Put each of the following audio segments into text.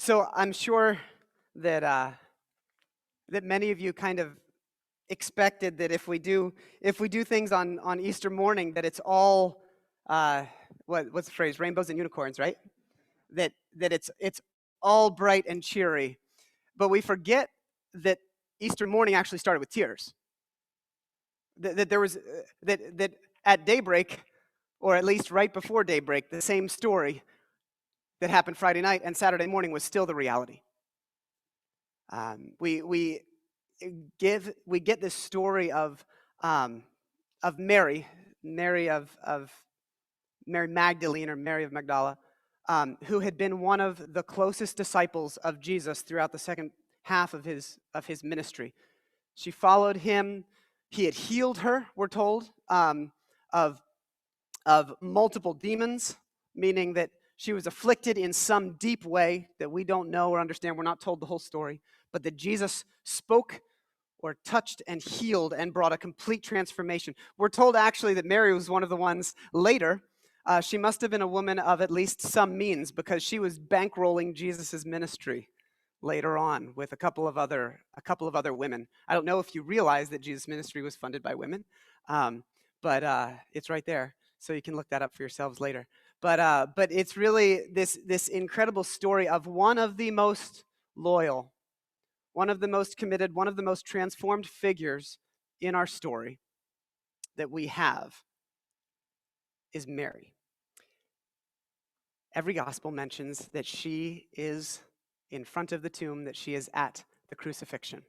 So I'm sure that that many of you kind of expected that if we do things on Easter morning, that it's all what's the phrase, rainbows and unicorns, right? That it's all bright and cheery, but we forget that Easter morning actually started with tears. That there was that at daybreak, or at least right before daybreak, the same story that happened Friday night and Saturday morning was still the reality. We get this story of Mary, of Mary Magdalene, or Mary of Magdala, who had been one of the closest disciples of Jesus throughout the second half of his ministry. She followed him. He had healed her, we're told, of multiple demons, meaning that she was afflicted in some deep way that we don't know or understand. We're not told the whole story, but that Jesus spoke or touched and healed and brought a complete transformation. We're told actually that Mary was one of the ones later. She must have been a woman of at least some means, because she was bankrolling Jesus' ministry later on with a couple of other women. I don't know if you realize that Jesus' ministry was funded by women, but it's right there, so you can look that up for yourselves later. But it's really this incredible story of one of the most loyal, one of the most committed, one of the most transformed figures in our story that we have is Mary. Every gospel mentions that she is in front of the tomb, that she is at the crucifixion.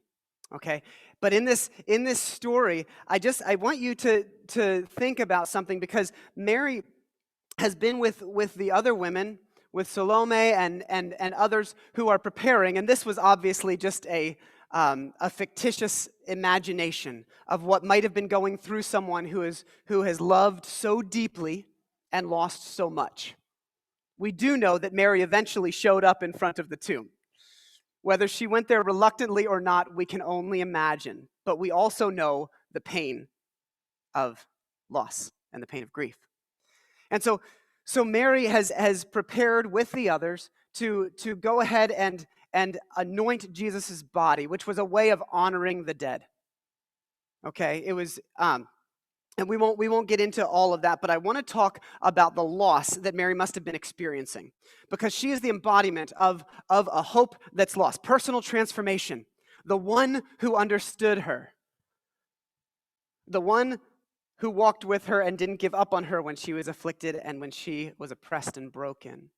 Okay? But in this story, I want you to think about something, because Mary has been with the other women, with Salome and others who are preparing, and this was obviously just a fictitious imagination of what might have been going through someone who has loved so deeply and lost so much. We do know that Mary eventually showed up in front of the tomb. Whether she went there reluctantly or not, we can only imagine. But we also know the pain of loss and the pain of grief. And so Mary has prepared with the others to go ahead and anoint Jesus' body, which was a way of honoring the dead. Okay, it was, and we won't get into all of that, but I want to talk about the loss that Mary must have been experiencing, because she is the embodiment of a hope that's lost, personal transformation, the one who understood her, the one who walked with her and didn't give up on her when she was afflicted and when she was oppressed and broken.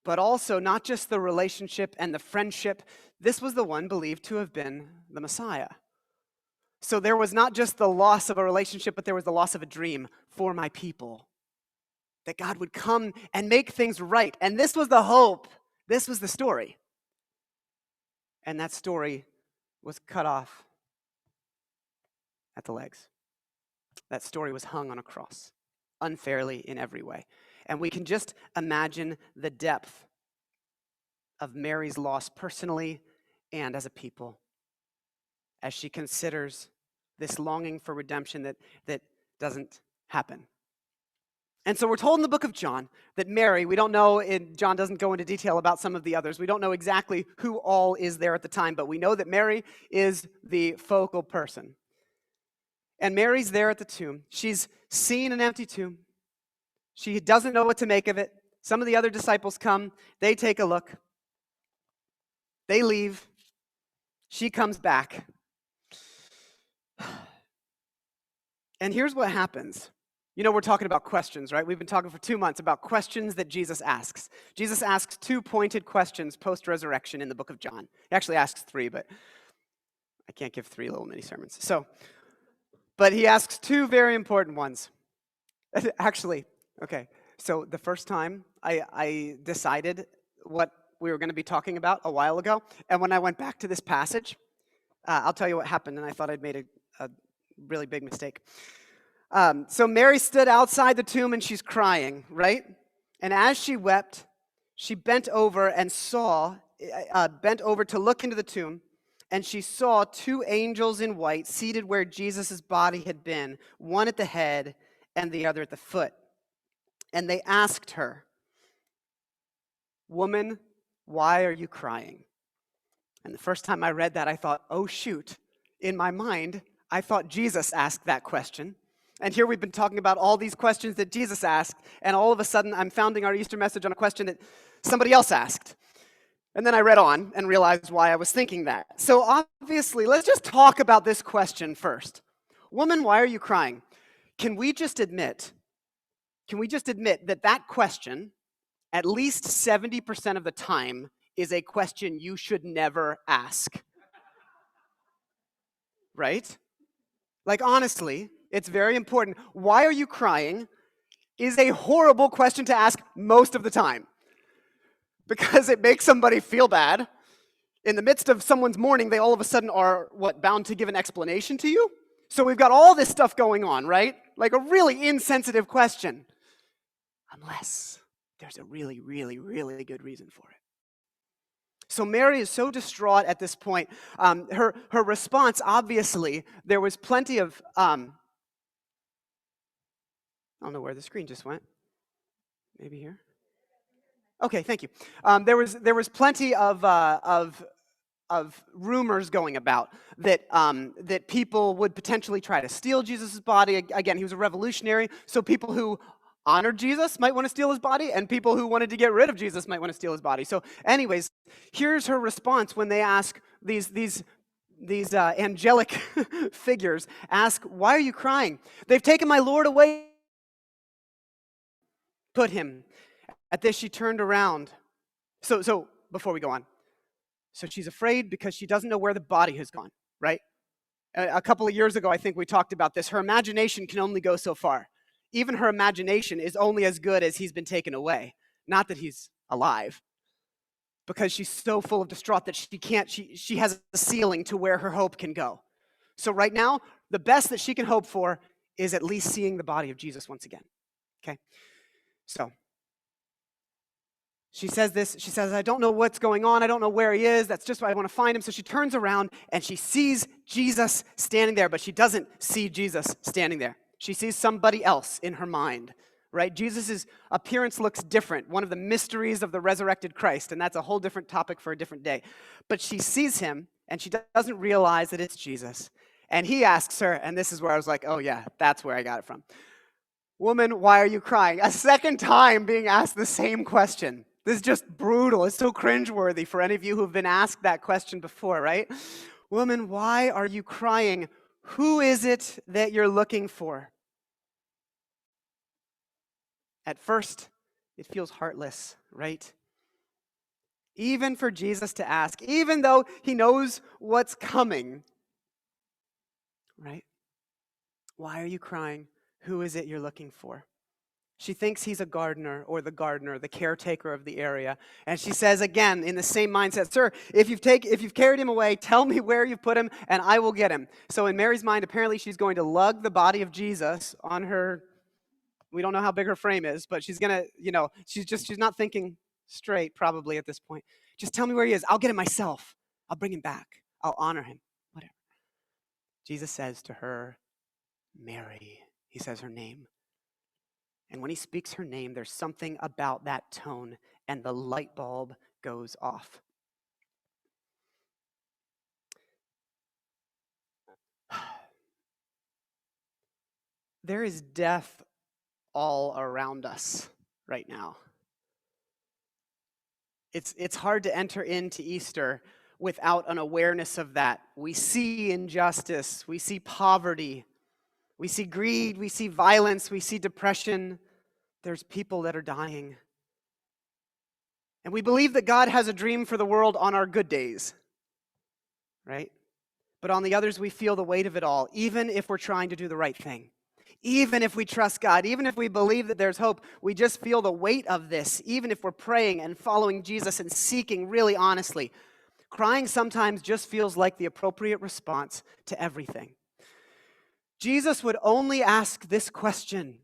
But also, not just the relationship and the friendship, this was the one believed to have been the Messiah. So there was not just the loss of a relationship, but there was the loss of a dream for my people, that God would come and make things right. And this was the hope. This was the story. And that story was cut off at the legs. That story was hung on a cross, unfairly in every way. And we can just imagine the depth of Mary's loss personally and as a people, as she considers this longing for redemption that doesn't happen. And so we're told in the book of John that Mary, we don't know, John doesn't go into detail about some of the others. We don't know exactly who all is there at the time, but we know that Mary is the focal person. And Mary's there at the tomb. She's seen an empty tomb. She doesn't know what to make of it. Some of the other disciples come. They take a look. They leave. She comes back. And here's what happens. You know, we're talking about questions, right? We've been talking for 2 months about questions that Jesus asks. Jesus asks 2 pointed questions post-resurrection in the book of John. He actually asks 3, but I can't give 3 little mini sermons. But he asks 2 very important ones. Actually, okay, so the first time I decided what we were going to be talking about a while ago, and when I went back to this passage, I'll tell you what happened, and I thought I'd made a really big mistake. So Mary stood outside the tomb, and she's crying, right? And as she wept, she bent over to look into the tomb, and she saw 2 angels in white seated where Jesus' body had been, one at the head and the other at the foot. And they asked her, "Woman, why are you crying? And the first time I read that, I thought, oh shoot. In my mind, I thought Jesus asked that question. And here we've been talking about all these questions that Jesus asked, and all of a sudden I'm founding our Easter message on a question that somebody else asked. And then I read on and realized why I was thinking that. So obviously, let's just talk about this question first. Woman, why are you crying? Can we just admit that that question, at least 70% of the time, is a question you should never ask? Right? Like, honestly, it's very important. Why are you crying is a horrible question to ask most of the time, because it makes somebody feel bad. In the midst of someone's mourning, they all of a sudden are, bound to give an explanation to you? So we've got all this stuff going on, right? Like a really insensitive question. Unless there's a really, really, really good reason for it. So Mary is so distraught at this point. Her response, obviously, there was plenty of, I don't know where the screen just went. Maybe here? Okay, thank you. There was plenty of rumors going about that people would potentially try to steal Jesus' body. Again, he was a revolutionary, so people who honored Jesus might want to steal his body, and people who wanted to get rid of Jesus might want to steal his body. So anyways, here's her response when they ask these angelic figures, ask, why are you crying? They've taken my Lord away. Put him. At this, she turned around. So before we go on, so she's afraid because she doesn't know where the body has gone, right? A couple of years ago, I think we talked about this. Her imagination can only go so far. Even her imagination is only as good as he's been taken away. Not that he's alive. Because she's so full of distraught that she has a ceiling to where her hope can go. So right now, the best that she can hope for is at least seeing the body of Jesus once again. Okay? So she says this, she says, I don't know what's going on, I don't know where he is, that's just why I want to find him. So she turns around and she sees Jesus standing there, but she doesn't see Jesus standing there. She sees somebody else in her mind, right? Jesus' appearance looks different, one of the mysteries of the resurrected Christ, and that's a whole different topic for a different day. But she sees him, and she doesn't realize that it's Jesus. And he asks her, and this is where I was like, oh yeah, that's where I got it from. Woman, why are you crying? A second time being asked the same question. This is just brutal. It's so cringeworthy for any of you who've been asked that question before, right? Woman, why are you crying? Who is it that you're looking for? At first, it feels heartless, right? Even for Jesus to ask, even though he knows what's coming, right? Why are you crying? Who is it you're looking for? She thinks he's a gardener, or the gardener, the caretaker of the area. And she says again, in the same mindset, sir, if you've carried him away, tell me where you've put him, and I will get him. So in Mary's mind, apparently she's going to lug the body of Jesus on her, we don't know how big her frame is, but she's going to, she's not thinking straight probably at this point. Just tell me where he is. I'll get him myself. I'll bring him back. I'll honor him. Whatever. Jesus says to her, Mary. He says her name. And when he speaks her name, there's something about that tone, and the light bulb goes off. There is death all around us right now. It's hard to enter into Easter without an awareness of that. We see injustice, we see poverty, we see greed, we see violence, we see depression. There's people that are dying. And we believe that God has a dream for the world on our good days, right? But on the others, we feel the weight of it all, even if we're trying to do the right thing. Even if we trust God, even if we believe that there's hope, we just feel the weight of this, even if we're praying and following Jesus and seeking really honestly. Crying sometimes just feels like the appropriate response to everything. Jesus would only ask this question,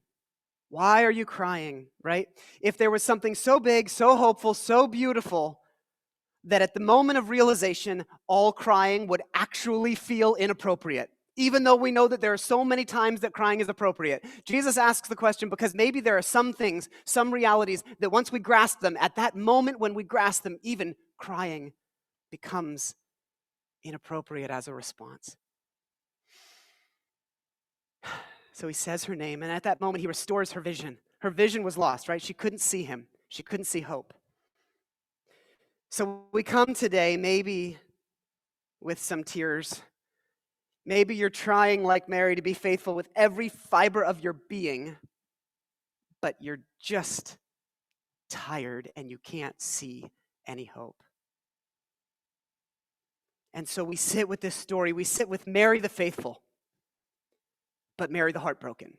why are you crying, right? If there was something so big, so hopeful, so beautiful, that at the moment of realization, all crying would actually feel inappropriate. even though we know that there are so many times that crying is appropriate. Jesus asks the question because maybe there are some things, some realities that once we grasp them, at that moment when we grasp them, even crying becomes inappropriate as a response. So he says her name, and at that moment he restores her vision. Her vision was lost, right? She couldn't see him. She couldn't see hope. So we come today maybe with some tears. Maybe you're trying, like Mary, to be faithful with every fiber of your being, but you're just tired and you can't see any hope. And so we sit with this story. We sit with Mary the faithful, but Mary the heartbroken.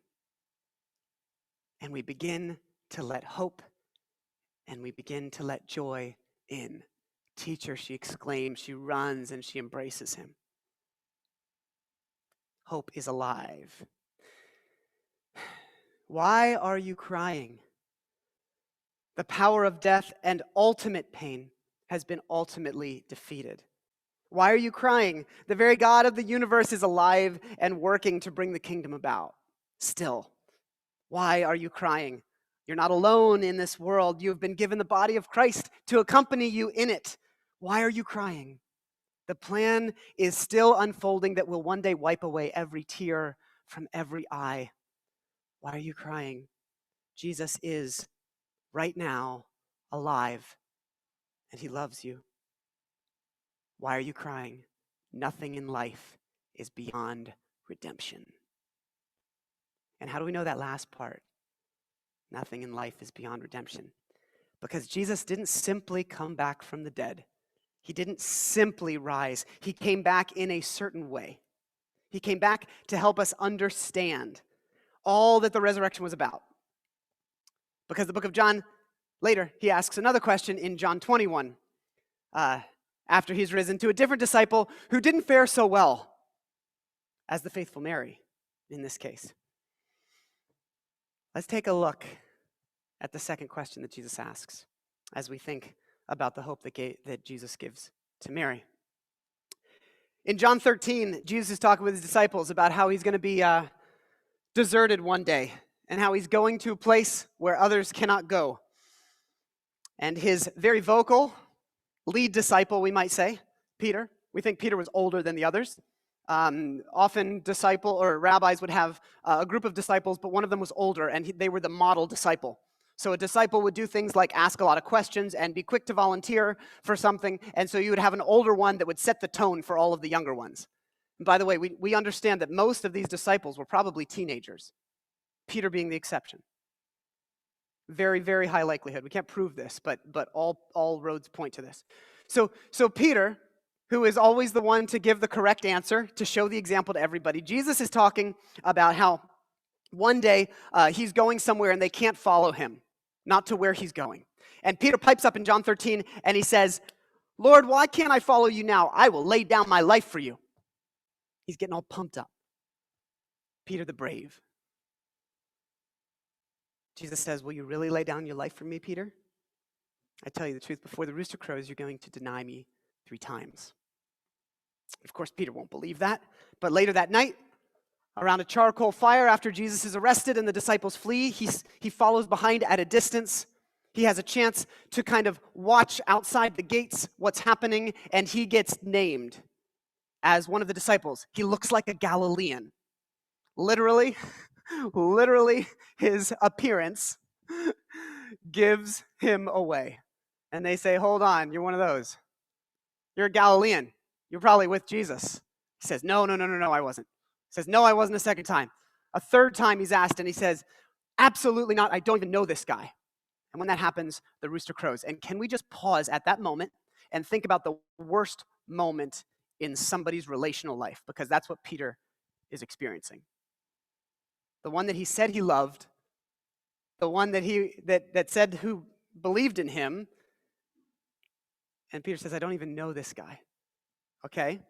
And we begin to let hope and we begin to let joy in. Teacher, she exclaims, she runs and she embraces him. Hope is alive. Why are you crying? The power of death and ultimate pain has been ultimately defeated. Why are you crying? The very God of the universe is alive and working to bring the kingdom about. Still, why are you crying? You're not alone in this world. You've been given the body of Christ to accompany you in it. Why are you crying? The plan is still unfolding that will one day wipe away every tear from every eye. Why are you crying? Jesus is right now alive and he loves you. Why are you crying? Nothing in life is beyond redemption. And how do we know that last part? Nothing in life is beyond redemption. Because Jesus didn't simply come back from the dead. He didn't simply rise. He came back in a certain way. He came back to help us understand all that the resurrection was about. Because the book of John, later, he asks another question in John 21, after he's risen, to a different disciple who didn't fare so well as the faithful Mary in this case. Let's take a look at the second question that Jesus asks as we think about the hope that Jesus gives to Mary. In John 13, Jesus is talking with his disciples about how he's going to be deserted one day and how he's going to a place where others cannot go. And his very vocal lead disciple, we might say, Peter. We think Peter was older than the others. Often disciple or rabbis would have a group of disciples, but one of them was older, and they were the model disciple. So a disciple would do things like ask a lot of questions and be quick to volunteer for something, and so you would have an older one that would set the tone for all of the younger ones. And by the way, we understand that most of these disciples were probably teenagers, Peter being the exception. Very, very high likelihood. We can't prove this, but all roads point to this. So Peter, who is always the one to give the correct answer, to show the example to everybody, Jesus is talking about how one day he's going somewhere and they can't follow him, not to where he's going. And Peter pipes up in John 13 and he says, "Lord, why can't I follow you now? I will lay down my life for you." He's getting all pumped up. Peter the brave. Jesus says, "Will you really lay down your life for me, Peter? I tell you the truth, before the rooster crows, you're going to deny me 3 times. Of course, Peter won't believe that. But later that night, around a charcoal fire, after Jesus is arrested and the disciples flee, he follows behind at a distance. He has a chance to kind of watch outside the gates what's happening, and he gets named as one of the disciples. He looks like a Galilean. Literally, his appearance gives him away. And they say, "Hold on, you're one of those. You're a Galilean. You're probably with Jesus." He says, No, I wasn't. He says, "No, I wasn't," a second time. A third time he's asked, and he says, "Absolutely not. I don't even know this guy." And when that happens, the rooster crows. And can we just pause at that moment and think about the worst moment in somebody's relational life? Because that's what Peter is experiencing. The one that he said he loved, the one that said who believed in him. And Peter says, "I don't even know this guy." Okay?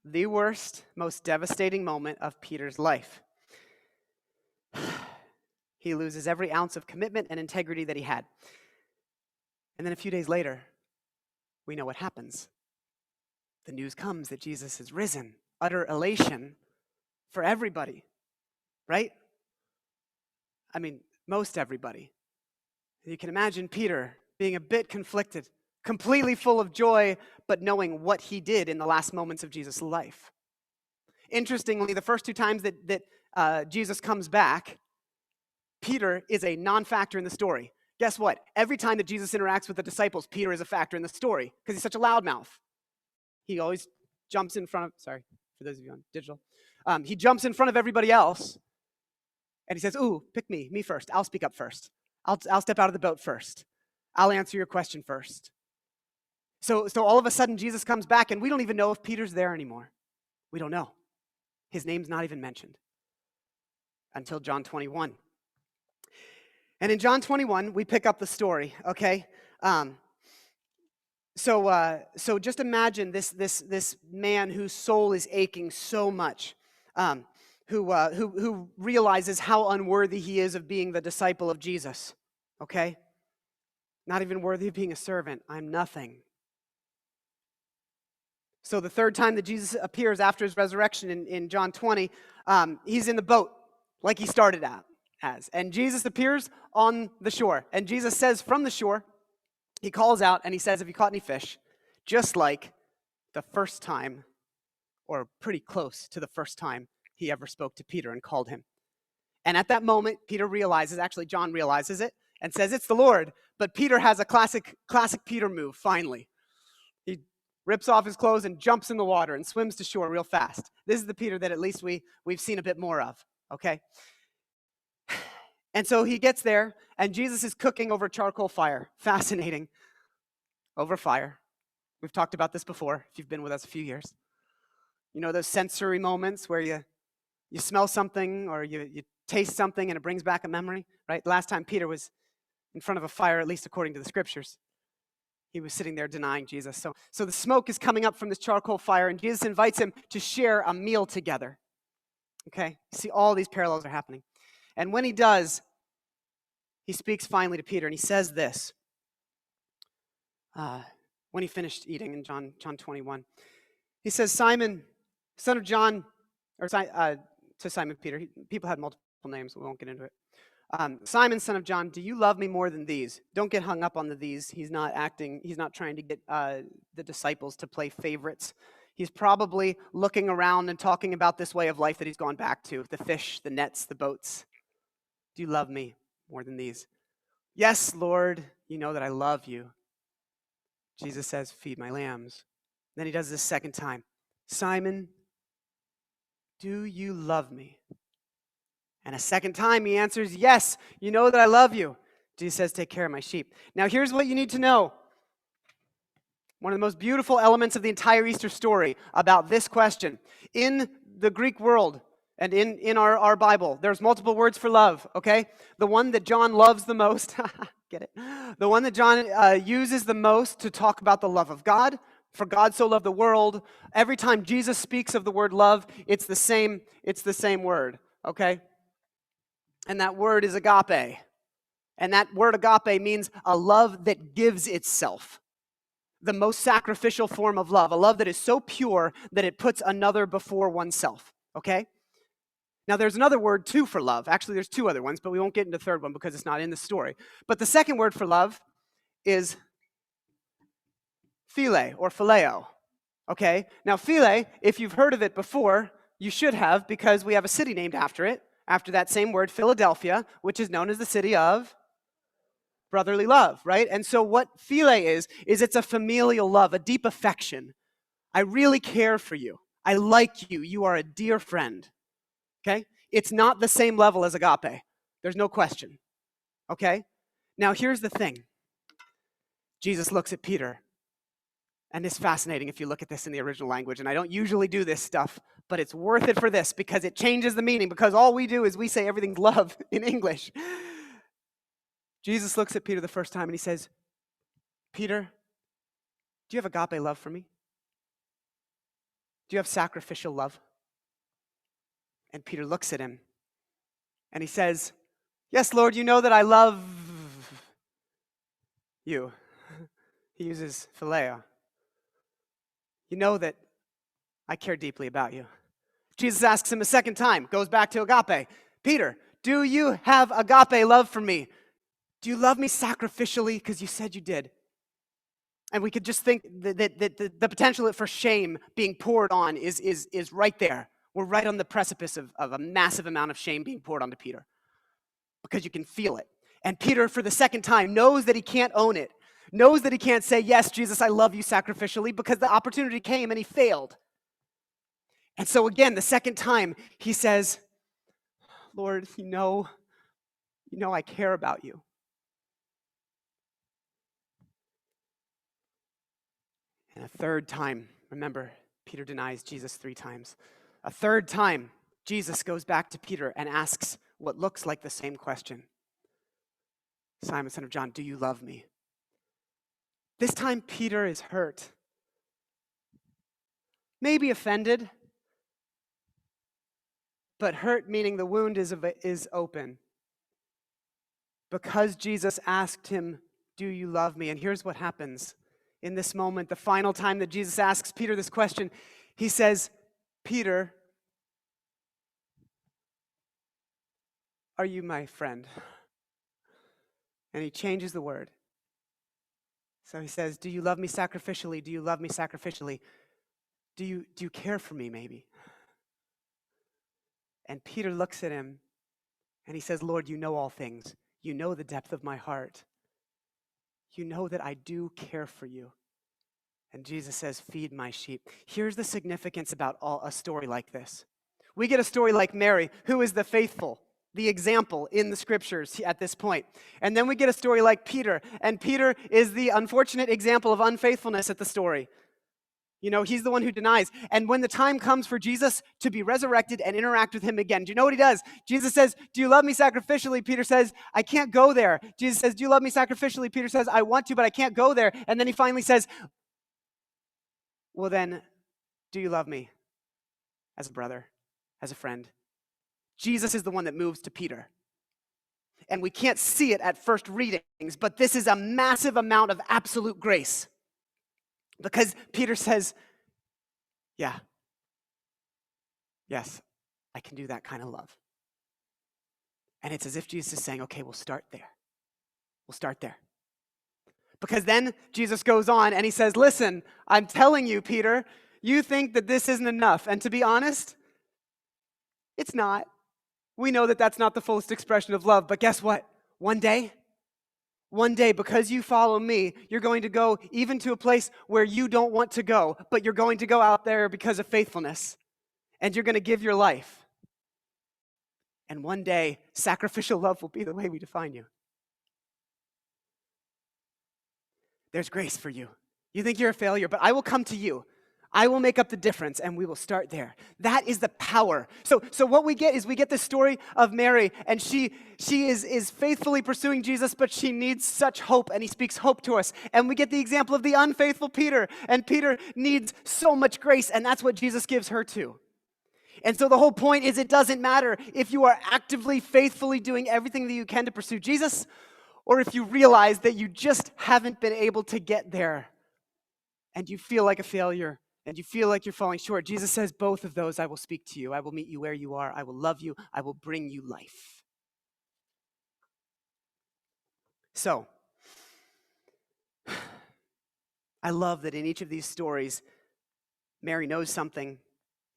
The worst, most devastating moment of Peter's life. He loses every ounce of commitment and integrity that he had. And then a few days later, we know what happens. The news comes that Jesus is risen. Utter elation for everybody, right? I mean, most everybody. You can imagine Peter being a bit conflicted, completely full of joy, but knowing what he did in the last moments of Jesus' life. Interestingly, the first two times that Jesus comes back, Peter is a non-factor in the story. Guess what? Every time that Jesus interacts with the disciples, Peter is a factor in the story because he's such a loudmouth. He always jumps in front of, sorry, for those of you on digital. He jumps in front of everybody else and he says, ooh, pick me first. I'll speak up first. I'll step out of the boat first. I'll answer your question first. So all of a sudden, Jesus comes back, and we don't even know if Peter's there anymore. We don't know. His name's not even mentioned until John 21. And in John 21, we pick up the story, okay? So just imagine this man whose soul is aching so much, who realizes how unworthy he is of being the disciple of Jesus, okay? Not even worthy of being a servant. I'm nothing. So the third time that Jesus appears after his resurrection in John 20, he's in the boat like he started out as. And Jesus appears on the shore. And Jesus says from the shore, he calls out and he says, have you caught any fish? Just like the first time, or pretty close to the first time he ever spoke to Peter and called him. And at that moment, Peter realizes, actually John realizes it, and says, it's the Lord. But Peter has a classic Peter move, finally. He rips off his clothes and jumps in the water and swims to shore real fast. This is the Peter that at least we've seen a bit more of, okay? And so he gets there, and Jesus is cooking over charcoal fire. Fascinating. Over fire. We've talked about this before, if you've been with us a few years. You know those sensory moments where you smell something or you taste something and it brings back a memory, right? The last time Peter was in front of a fire, at least according to the scriptures, he was sitting there denying Jesus. So the smoke is coming up from this charcoal fire, and Jesus invites him to share a meal together. Okay? See, all these parallels are happening. And when he does, he speaks finally to Peter, and he says this. When he finished eating in John 21. He says, Simon, son of John, or to Simon Peter. People had multiple names, so we won't get into it. Simon, son of John, do you love me more than these? Don't get hung up on the these. He's not trying to get the disciples to play favorites. He's probably looking around and talking about this way of life that he's gone back to, the fish, the nets, the boats. Do you love me more than these? Yes, Lord, you know that I love you. Jesus says, feed my lambs. Then he does this second time. Simon, do you love me? And a second time he answers, yes, you know that I love you. Jesus says, take care of my sheep. Now here's what you need to know. One of the most beautiful elements of the entire Easter story about this question. In the Greek world and in our Bible, there's multiple words for love, okay? The one that John loves the most, get it? The one that John uses the most to talk about the love of God, for God so loved the world. Every time Jesus speaks of the word love, it's the same word, okay? And that word is agape. And that word agape means a love that gives itself. The most sacrificial form of love. A love that is so pure that it puts another before oneself. Okay? Now there's another word too for love. Actually, there's two other ones, but we won't get into the third one because it's not in the story. But the second word for love is phile or phileo. Okay? Now phile, if you've heard of it before, you should have, because we have a city named after it. After that same word, Philadelphia, which is known as the city of brotherly love, right? And so what phile is it's a familial love, a deep affection. I really care for you. I like you. You are a dear friend, okay? It's not the same level as agape. There's no question, okay? Now, here's the thing. Jesus looks at Peter, and it's fascinating if you look at this in the original language, and I don't usually do this stuff, but it's worth it for this because it changes the meaning, because all we do is we say everything's love in English. Jesus looks at Peter the first time and he says, Peter, do you have agape love for me? Do you have sacrificial love? And Peter looks at him and he says, yes, Lord, you know that I love you. He uses phileo. You know that I care deeply about you. Jesus asks him a second time, goes back to agape. Peter, do you have agape love for me? Do you love me sacrificially? Because you said you did. And we could just think that the potential for shame being poured on is right there. We're right on the precipice of a massive amount of shame being poured onto Peter because you can feel it. And Peter, for the second time, knows that he can't own it, knows that he can't say, yes, Jesus, I love you sacrificially, because the opportunity came and he failed. And so again, the second time, he says, Lord, you know I care about you. And a third time, remember, Peter denies Jesus 3 times. A third time, Jesus goes back to Peter and asks what looks like the same question. Simon, son of John, do you love me? This time, Peter is hurt. Maybe offended, but hurt meaning the wound is open. Because Jesus asked him, do you love me? And here's what happens. In this moment, the final time that Jesus asks Peter this question, he says, Peter, are you my friend? And he changes the word. So he says, do you love me sacrificially? Do you love me sacrificially? Do you care for me maybe? And Peter looks at him and he says, Lord, you know all things. You know the depth of my heart. You know that I do care for you. And Jesus says, feed my sheep. Here's the significance about a story like this. We get a story like Mary, who is the faithful, the example in the scriptures at this point. And then we get a story like Peter, and Peter is the unfortunate example of unfaithfulness at the story. You know, he's the one who denies. And when the time comes for Jesus to be resurrected and interact with him again, do you know what he does? Jesus says, do you love me sacrificially? Peter says, I can't go there. Jesus says, do you love me sacrificially? Peter says, I want to, but I can't go there. And then he finally says, well then, do you love me as a brother, as a friend? Jesus is the one that moves to Peter. And we can't see it at first readings, but this is a massive amount of absolute grace. Because Peter says, yeah, yes, I can do that kind of love. And it's as if Jesus is saying, okay, we'll start there. We'll start there. Because then Jesus goes on and he says, listen, I'm telling you, Peter, you think that this isn't enough. And to be honest, it's not. We know that that's not the fullest expression of love. But guess what? One day, because you follow me, you're going to go even to a place where you don't want to go, but you're going to go out there because of faithfulness. And you're going to give your life. And one day, sacrificial love will be the way we define you. There's grace for you. You think you're a failure, but I will come to you. I will make up the difference, and we will start there. That is the power. So what we get is we get the story of Mary, and she is faithfully pursuing Jesus, but she needs such hope, and he speaks hope to us. And we get the example of the unfaithful Peter, and Peter needs so much grace, and that's what Jesus gives her too. And so the whole point is it doesn't matter if you are actively, faithfully doing everything that you can to pursue Jesus, or if you realize that you just haven't been able to get there, and you feel like a failure, and you feel like you're falling short. Jesus says, both of those I will speak to you. I will meet you where you are. I will love you. I will bring you life. So, I love that in each of these stories, Mary knows something,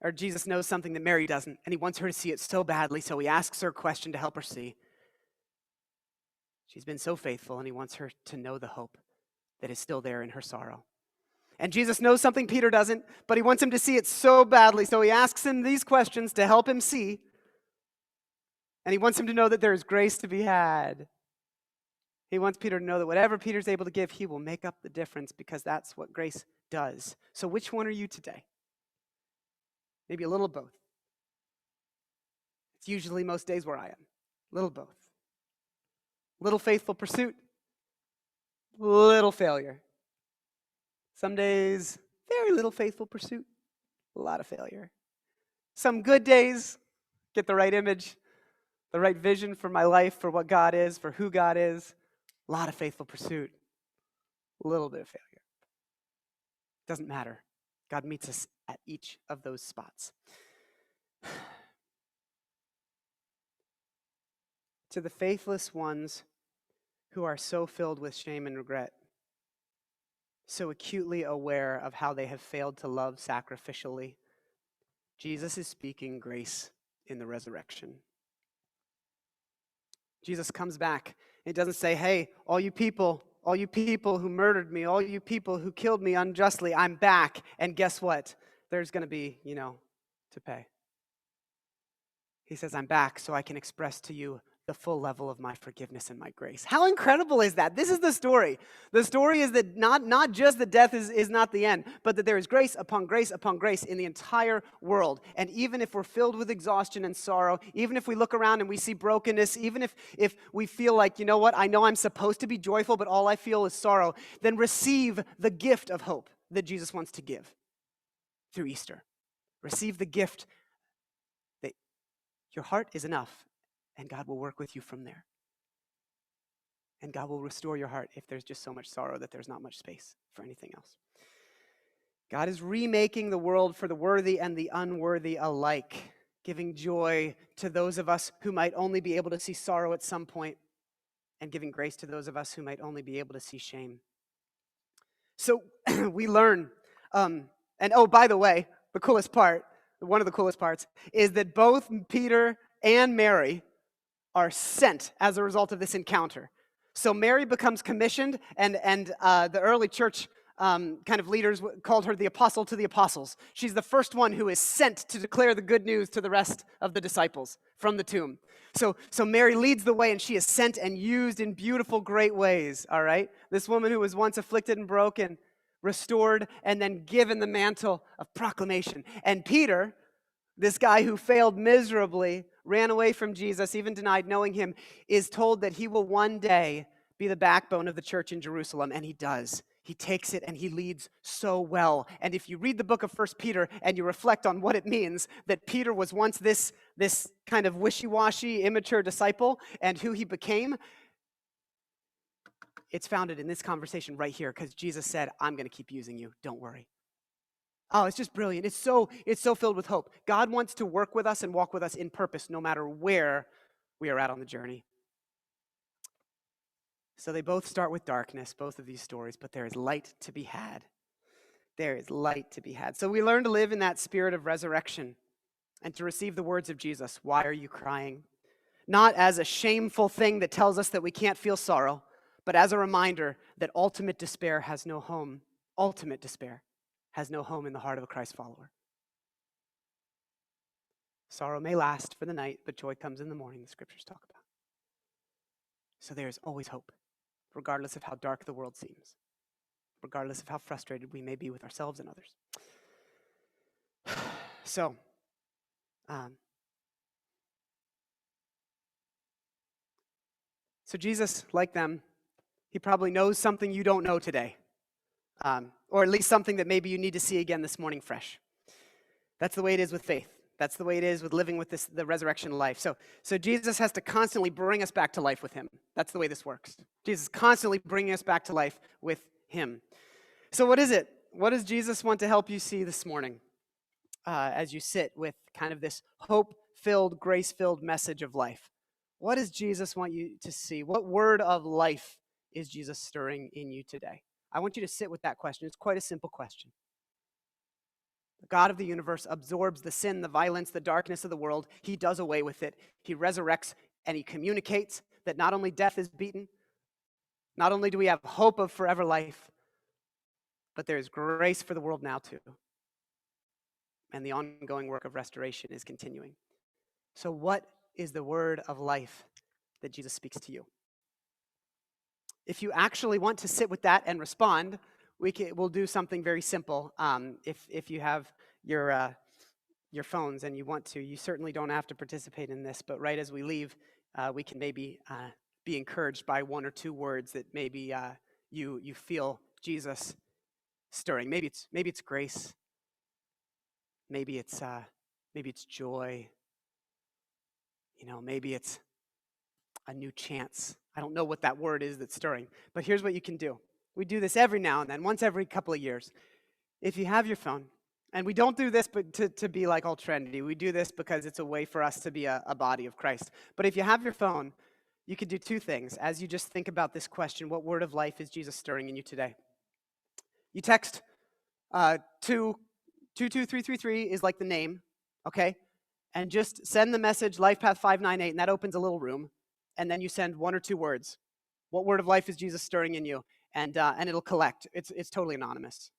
or Jesus knows something that Mary doesn't, and he wants her to see it so badly, so he asks her a question to help her see. She's been so faithful, and he wants her to know the hope that is still there in her sorrow. And Jesus knows something Peter doesn't, but he wants him to see it so badly, so he asks him these questions to help him see, and he wants him to know that there is grace to be had. He wants Peter to know that whatever Peter's able to give, he will make up the difference, because that's what grace does. So which one are you today? Maybe a little of both. It's usually most days where I am. A little both. Little faithful pursuit, little failure. Some days, very little faithful pursuit, a lot of failure. Some good days, get the right image, the right vision for my life, for what God is, for who God is, a lot of faithful pursuit, a little bit of failure. Doesn't matter. God meets us at each of those spots. To the faithless ones who are so filled with shame and regret, so acutely aware of how they have failed to love sacrificially, Jesus is speaking grace in the resurrection. Jesus comes back. It doesn't say, hey, all you people who murdered me, all you people who killed me unjustly, I'm back. And guess what? There's going to be, to pay. He says, I'm back so I can express to you the full level of my forgiveness and my grace. How incredible is that? This is the story. The story is that not just that death is not the end, but that there is grace upon grace upon grace in the entire world. And even if we're filled with exhaustion and sorrow, even if we look around and we see brokenness, even if we feel like, you know what, I know I'm supposed to be joyful, but all I feel is sorrow, then receive the gift of hope that Jesus wants to give through Easter. Receive the gift that your heart is enough. And God will work with you from there. And God will restore your heart if there's just so much sorrow that there's not much space for anything else. God is remaking the world for the worthy and the unworthy alike, giving joy to those of us who might only be able to see sorrow at some point, and giving grace to those of us who might only be able to see shame. So we learn, and oh, by the way, one of the coolest parts, is that both Peter and Mary are sent as a result of this encounter. So Mary becomes commissioned, and the early church kind of leaders called her the apostle to the apostles. She's the first one who is sent to declare the good news to the rest of the disciples from the tomb. So Mary leads the way, and she is sent and used in beautiful, great ways, all right? This woman who was once afflicted and broken, restored, and then given the mantle of proclamation. And Peter, this guy who failed miserably, ran away from Jesus, even denied knowing him, is told that he will one day be the backbone of the church in Jerusalem, and he does. He takes it and he leads so well. And if you read the book of 1 Peter and you reflect on what it means that Peter was once this kind of wishy-washy, immature disciple and who he became, it's founded in this conversation right here because Jesus said, I'm going to keep using you. Don't worry. Oh, it's just brilliant. It's so filled with hope. God wants to work with us and walk with us in purpose no matter where we are at on the journey. So they both start with darkness, both of these stories, but there is light to be had. There is light to be had. So we learn to live in that spirit of resurrection and to receive the words of Jesus. Why are you crying? Not as a shameful thing that tells us that we can't feel sorrow, but as a reminder that ultimate despair has no home. Ultimate despair has no home in the heart of a Christ follower. Sorrow may last for the night, but joy comes in the morning, the scriptures talk about. So there is always hope, regardless of how dark the world seems, regardless of how frustrated we may be with ourselves and others. So, Jesus, like them, he probably knows something you don't know today. Or at least something that maybe you need to see again this morning fresh. That's the way it is with faith. That's the way it is with living with the resurrection life. So Jesus has to constantly bring us back to life with him. That's the way this works. Jesus is constantly bringing us back to life with him. So what is it? What does Jesus want to help you see this morning as you sit with kind of this hope-filled, grace-filled message of life? What does Jesus want you to see? What word of life is Jesus stirring in you today? I want you to sit with that question. It's quite a simple question. The God of the universe absorbs the sin, the violence, the darkness of the world. He does away with it. He resurrects and he communicates that not only death is beaten, not only do we have hope of forever life, but there is grace for the world now too. And the ongoing work of restoration is continuing. So what is the word of life that Jesus speaks to you? If you actually want to sit with that and respond, we'll do something very simple. If you have your phones and you want to, you certainly don't have to participate in this, but right as we leave, we can maybe be encouraged by one or two words that maybe you feel Jesus stirring. Maybe it's grace. Maybe it's joy. Maybe it's a new chance. I don't know what that word is that's stirring, but here's what you can do. We do this every now and then, once every couple of years. If you have your phone, And we don't do this but to be like all trendy. We do this because it's a way for us to be a body of Christ. But if you have your phone, you could do two things as you just think about this question: what word of life is Jesus stirring in you today? You text 22333 is like the name, okay? And just send the message LifePath598, and that opens a little room. And then you send one or two words. What word of life is Jesus stirring in you? And it'll collect. It's totally anonymous.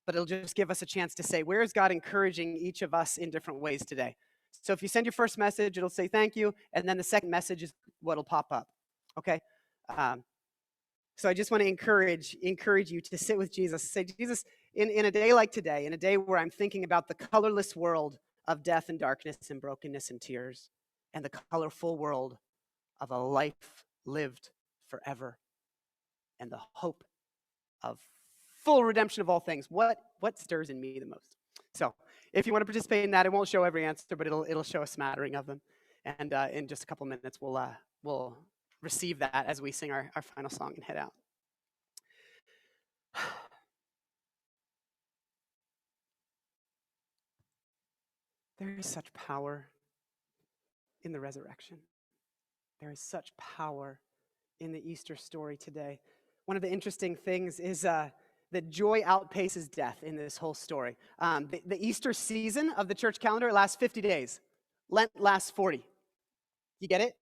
But it'll just give us a chance to say, where is God encouraging each of us in different ways today? So if you send your first message, it'll say thank you, and then the second message is what'll pop up, okay? So I just want to encourage you to sit with Jesus. Say, Jesus, in a day like today, in a day where I'm thinking about the colorless world of death and darkness and brokenness and tears, and the colorful world of a life lived forever, and the hope of full redemption of all things. What stirs in me the most? So if you want to participate in that, it won't show every answer, but it'll show a smattering of them. And in just a couple minutes, we'll receive that as we sing our final song and head out. There is such power in the resurrection. There is such power in the Easter story today. One of the interesting things is that joy outpaces death in this whole story. The Easter season of the church calendar lasts 50 days. Lent lasts 40. You get it?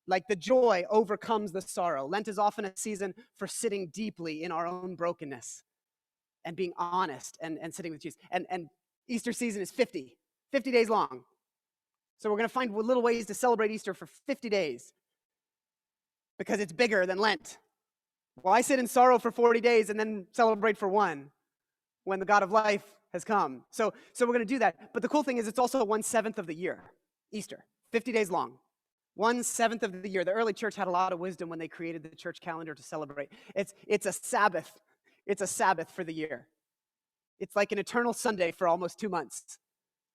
Like the joy overcomes the sorrow. Lent is often a season for sitting deeply in our own brokenness and being honest and sitting with Jesus. And Easter season is 50 days long. So we're going to find little ways to celebrate Easter for 50 days because it's bigger than Lent. Why sit in sorrow for 40 days and then celebrate for one when the God of life has come? So we're going to do that. But the cool thing is it's also 1/7 of the year, Easter, 50 days long. 1/7 of the year. The early church had a lot of wisdom when they created the church calendar to celebrate. It's a Sabbath. It's a Sabbath for the year. It's like an eternal Sunday for almost 2 months,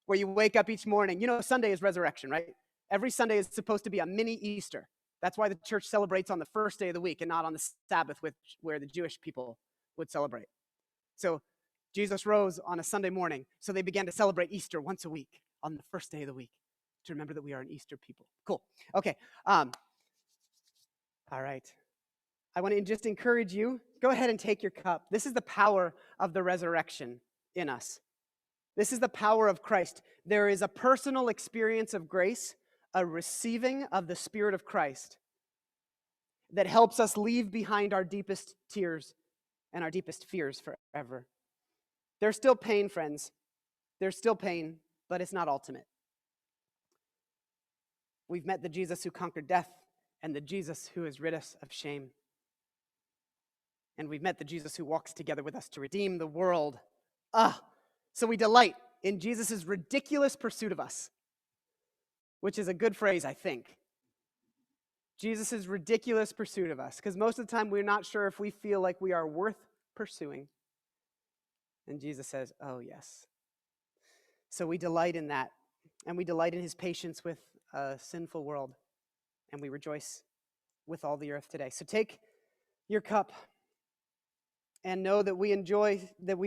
where you wake up each morning. You know, Sunday is resurrection, right? Every Sunday is supposed to be a mini Easter. That's why the church celebrates on the first day of the week and not on the Sabbath, where the Jewish people would celebrate. So Jesus rose on a Sunday morning, so they began to celebrate Easter once a week on the first day of the week to remember that we are an Easter people. Cool. Okay. All right. I want to just encourage you, go ahead and take your cup. This is the power of the resurrection in us. This is the power of Christ. There is a personal experience of grace, a receiving of the Spirit of Christ that helps us leave behind our deepest tears and our deepest fears forever. There's still pain, friends. There's still pain, but it's not ultimate. We've met the Jesus who conquered death and the Jesus who has rid us of shame. And we've met the Jesus who walks together with us to redeem the world. So we delight in Jesus' ridiculous pursuit of us, which is a good phrase, I think. Jesus' ridiculous pursuit of us, because most of the time we're not sure if we feel like we are worth pursuing. And Jesus says, oh, yes. So we delight in that, and we delight in his patience with a sinful world, and we rejoice with all the earth today. So take your cup and know that we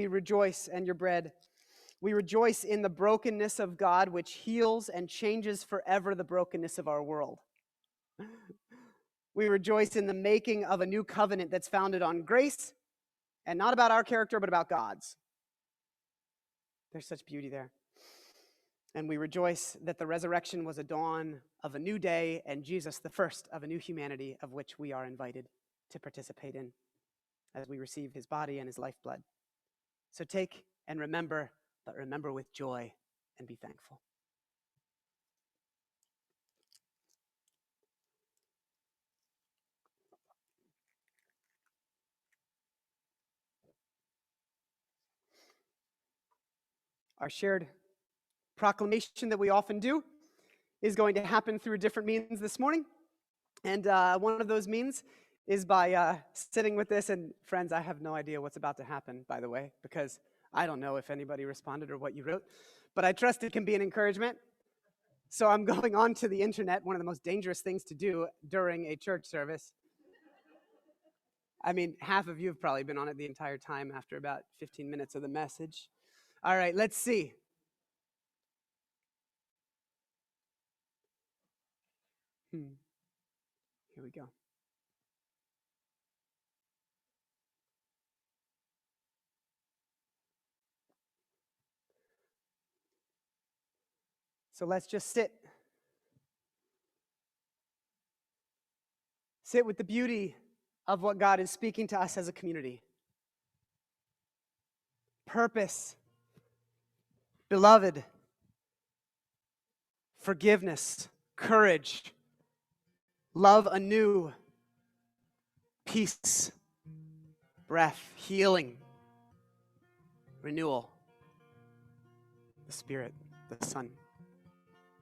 rejoice, and your bread. We rejoice in the brokenness of God, which heals and changes forever the brokenness of our world. We rejoice in the making of a new covenant that's founded on grace and not about our character, but about God's. There's such beauty there. And we rejoice that the resurrection was a dawn of a new day, and Jesus, the first of a new humanity of which we are invited to participate in as we receive his body and his lifeblood. So take and remember, but remember with joy and be thankful. Our shared proclamation that we often do is going to happen through different means this morning. And one of those means is by sitting with this. And friends, I have no idea what's about to happen, by the way, because I don't know if anybody responded or what you wrote. But I trust it can be an encouragement. So I'm going on to the internet, one of the most dangerous things to do during a church service. I mean, half of you have probably been on it the entire time after about 15 minutes of the message. All right, let's see. Here we go. So let's just sit. Sit with the beauty of what God is speaking to us as a community. Purpose, beloved, forgiveness, courage, love anew, peace, breath, healing, renewal, the Spirit, the Son.